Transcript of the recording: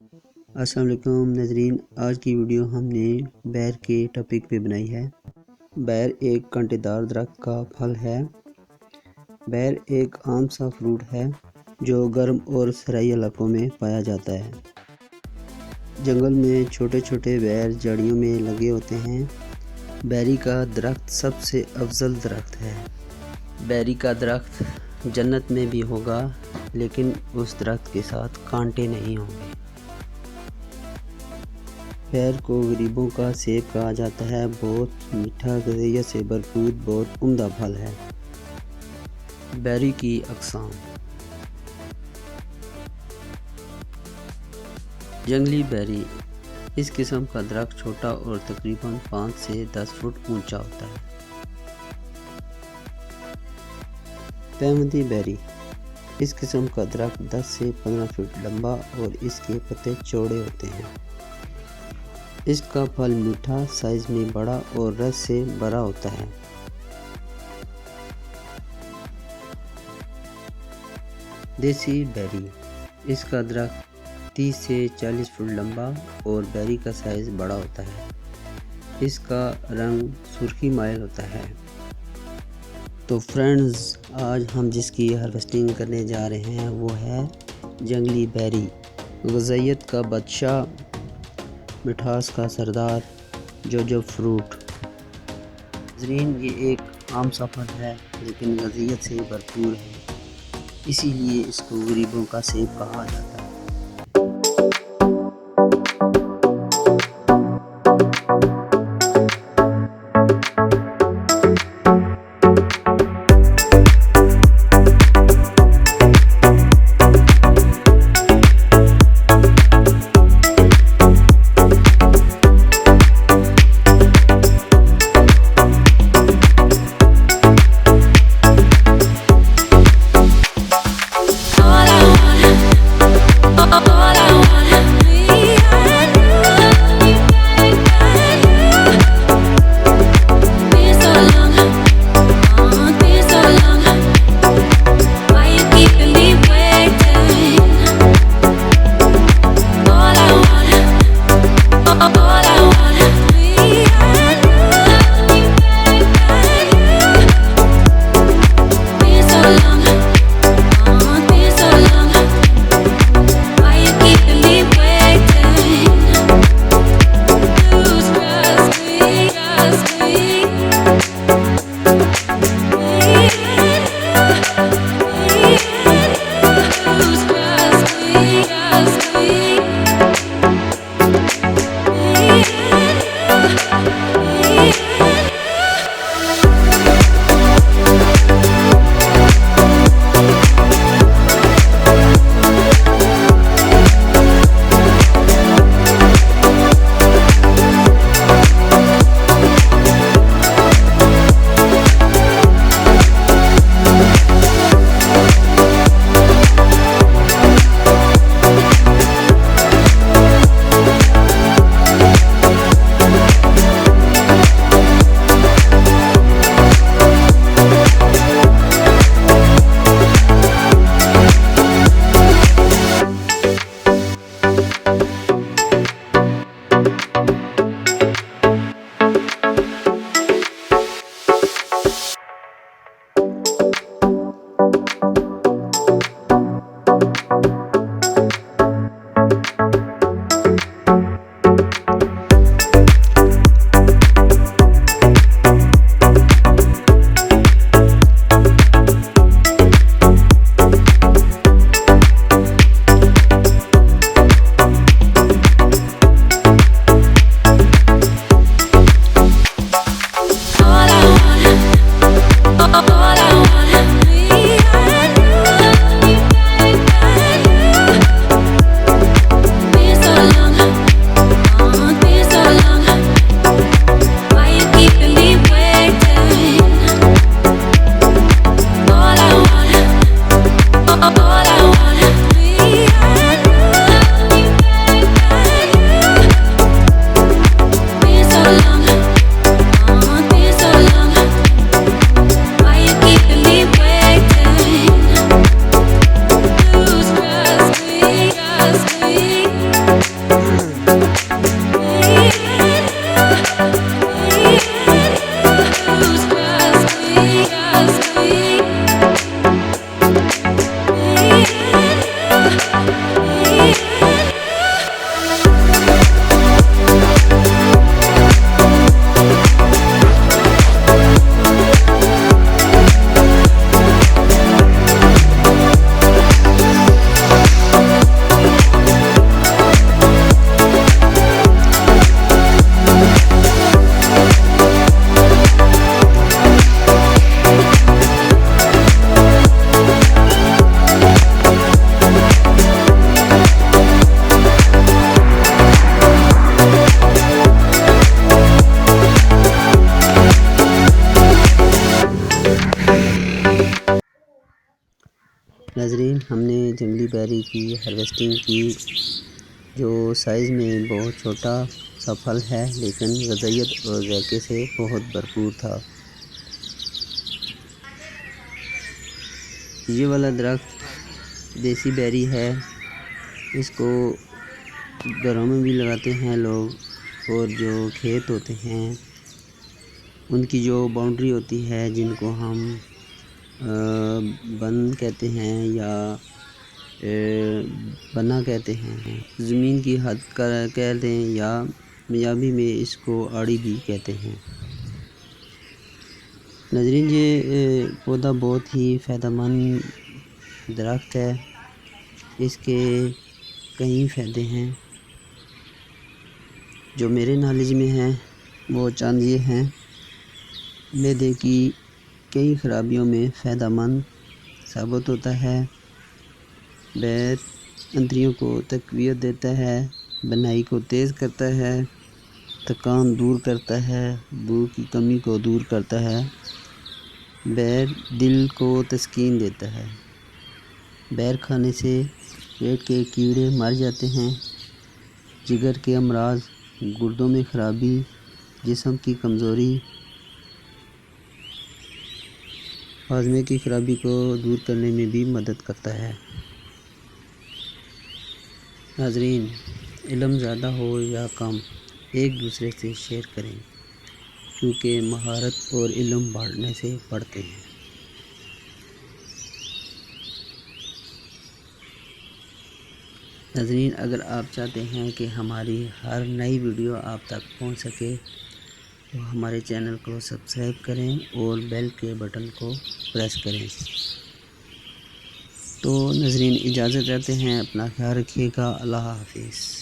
अस्सलाम वालेकुम नाज़रीन, आज की वीडियो हमने बैर के टॉपिक पे बनाई है। बैर एक कांटेदार दरख्त का फल है। बैर एक आम सा फ्रूट है जो गर्म और सराई इलाकों में पाया जाता है। जंगल में छोटे छोटे बैर जड़ियों में लगे होते हैं। बैरी का दरख्त सबसे अफजल दरख्त है। बैरी का दरख्त जन्नत में भी होगा, लेकिन उस दरख्त के साथ कांटे नहीं होंगे। बैर को गरीबों का सेब कहा जाता है। बहुत मीठा, ग़िज़ाइयत से भरपूर, बहुत उम्दा फल है। बैरी की अक़साम। जंगली बैरी। इस किस्म का दरख्त छोटा और तकरीबन 5 से 10 फुट ऊंचा होता है। पैमदी बैरी। इस किस्म का दरख्त 10 से 15 फुट लंबा और इसके पत्ते चौड़े होते हैं। इसका फल मीठा, साइज में बड़ा और रस से भरा होता है। देसी बैरी। इसका दरख्त 30 से 40 फुट लंबा और बैरी का साइज बड़ा होता है। इसका रंग सुर्खी माइल होता है। तो फ्रेंड्स, आज हम जिसकी हार्वेस्टिंग करने जा रहे हैं वो है जंगली बैरी। ग़िज़ाइयत का बादशाह, मिठास का सरदार, जो फ्रूट। नाज़रीन, ये एक आम सा फल है लेकिन ग़िज़ाइयत से भरपूर है, इसीलिए इसको गरीबों का सेब कहा जाता है। नाज़रीन, हमने जंगली बेरी की हार्वेस्टिंग की, जो साइज़ में बहुत छोटा सा फल है लेकिन ग़ज़ाइयत और ज़ायके से बहुत भरपूर था। ये वाला दरख्त देसी बेरी है। इसको घरों में भी लगाते हैं लोग, और जो खेत होते हैं उनकी जो बाउंड्री होती है, जिनको हम बन कहते हैं या बना कहते हैं, ज़मीन की हद कह दें, या पंजाबी में इसको आड़ी भी कहते हैं। नाज़रीन, ये पौधा बहुत ही फ़ायदेमंद दरख्त है। इसके कई फ़ायदे हैं जो मेरे नॉलेज में हैं, वो चंद ये हैं। मैदे की कई खराबियों में फ़ायदेमंद साबित होता है। बैर अंतड़ियों को तक़वियत देता है, बनाई को तेज़ करता है, थकान दूर करता है, भूख की कमी को दूर करता है। बैर दिल को तस्कीन देता है। बैर खाने से पेट के कीड़े मर जाते हैं। जिगर के अमराज, गुर्दों में खराबी, जिस्म की कमज़ोरी, हाजमे की खराबी को दूर करने में भी मदद करता है। नाज़रीन, इल्म ज़्यादा हो या कम, एक दूसरे से शेयर करें, क्योंकि महारत और इल्म बांटने से बढ़ते हैं। नाज़रीन, अगर आप चाहते हैं कि हमारी हर नई वीडियो आप तक पहुंच सके, तो हमारे चैनल को सब्सक्राइब करें और बेल के बटन को प्रेस करें। तो नाज़रीन, इजाज़त चाहते हैं, अपना ख्याल रखिएगा। अल्लाह हाफ़िज़।